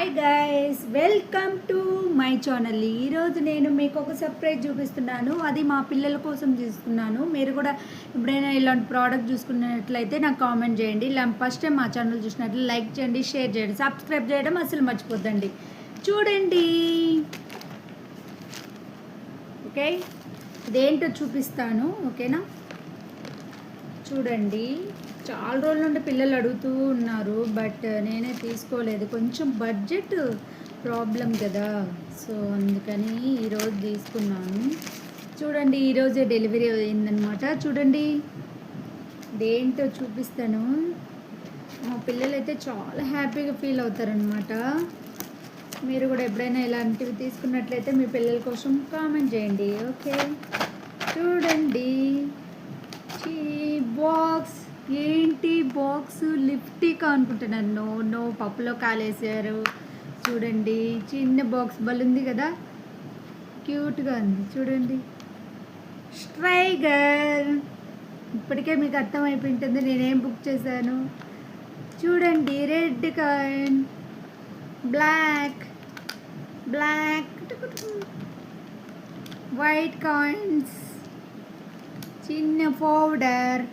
Hi guys, welcome to my channel. ఈరోజు నేను మీకు ఒక సర్ప్రైజ్ చూపిస్తున్నాను. అది మా పిల్లల కోసం తీసుకున్నాను. మీరు కూడా ఎప్పుడైనా ఇలాంటి ప్రోడక్ట్ చూసుకున్నట్లయితే నాకు కామెంట్ చేయండి. ఇలా ఫస్ట్ టైం మా ఛానల్ చూసినట్లయితే లైక్ చేయండి, షేర్ చేయండి, సబ్స్క్రైబ్ చేయడం అసలు మర్చిపోద్దండి. చూడండి, ఓకే, ఇదేంటో చూపిస్తాను, ఓకేనా? చూడండి, చాలా రోజుల నుండి పిల్లలు అడుగుతూ ఉన్నారు, బట్ నేనే తీసుకోలేదు. కొంచెం బడ్జెట్ ప్రాబ్లం కదా, సో అందుకని ఈరోజు తీసుకున్నాను. చూడండి, ఈరోజే డెలివరీ అయిందనమాట. చూడండి, ఇదేంటో చూపిస్తాను. మా పిల్లలైతే చాలా హ్యాపీగా ఫీల్ అవుతారనమాట. మీరు కూడా ఎప్పుడైనా ఇలాంటివి తీసుకున్నట్లయితే మీ పిల్లల కోసం కామెంట్ చేయండి, ఓకే? చూడండి, బాక్స్ ఏంటి, బాక్స్ లిప్టిక్ అనుకుంటున్నాను. నో పప్పులో కాలేసారు. చూడండి, చిన్న బాక్స్ బలుంది కదా, క్యూట్గా ఉంది. చూడండి, స్ట్రైగర్. ఇప్పటికే మీకు అర్థమైపోయి ఉంటుంది నేనేం బుక్ చేశాను. చూడండి, red coin, black, white coins, చిన్న పౌడర్.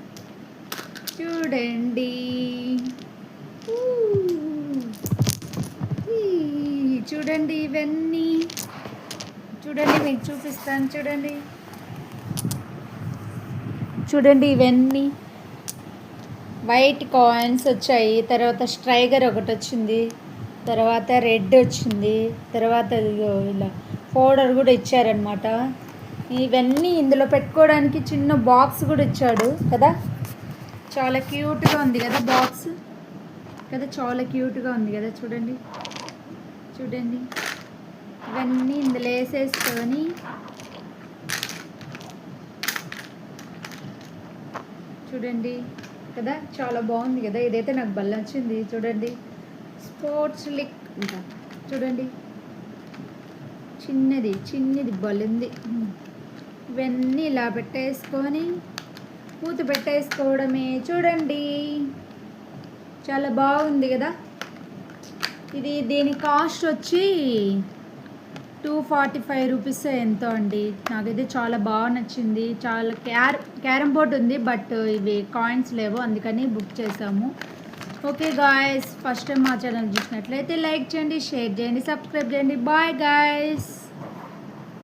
చూడండి, చూడండి ఇవన్నీ. చూడండి, మీకు చూపిస్తాను. చూడండి, ఇవన్నీ వైట్ కాయిన్స్ వచ్చాయి. తర్వాత స్ట్రైగర్ ఒకటి వచ్చింది, తర్వాత రెడ్ వచ్చింది, తర్వాత ఇలా పౌడర్ కూడా ఇచ్చారనమాట. ఇవన్నీ ఇందులో పెట్టుకోవడానికి చిన్న బాక్స్ కూడా ఇచ్చాడు కదా, చాలా క్యూట్గా ఉంది కదా బాక్స్ కదా, చాలా క్యూట్గా ఉంది కదా. చూడండి, ఇవన్నీ ఇందులో వేసేసుకొని చూడండి కదా, చాలా బాగుంది కదా. ఇదైతే నాకు భలే నచ్చింది. చూడండి, స్పోర్ట్స్ లిక్ ఇంకా. చూడండి, చిన్నది బలుంది. ఇవన్నీ ఇలా పెట్టేసుకొని మూత పెట్టేసుకోవడమే. చూడండి, చాలా బాగుంది కదా. దీని కాస్ట్ వచ్చి 245 రూపీస్ ఎంతో అండి. నాకైతే చాలా బాగా నచ్చింది. చాలా క్యారమ్ బోర్డ్ ఉంది, బట్ ఇవి కాయిన్స్ లేవు, అందుకని బుక్ చేసాము. ఓకే గాయస్, ఫస్ట్ టైం మా ఛానల్ చూసినట్లయితే లైక్ చేయండి, షేర్ చేయండి, సబ్స్క్రైబ్ చేయండి. Bye guys.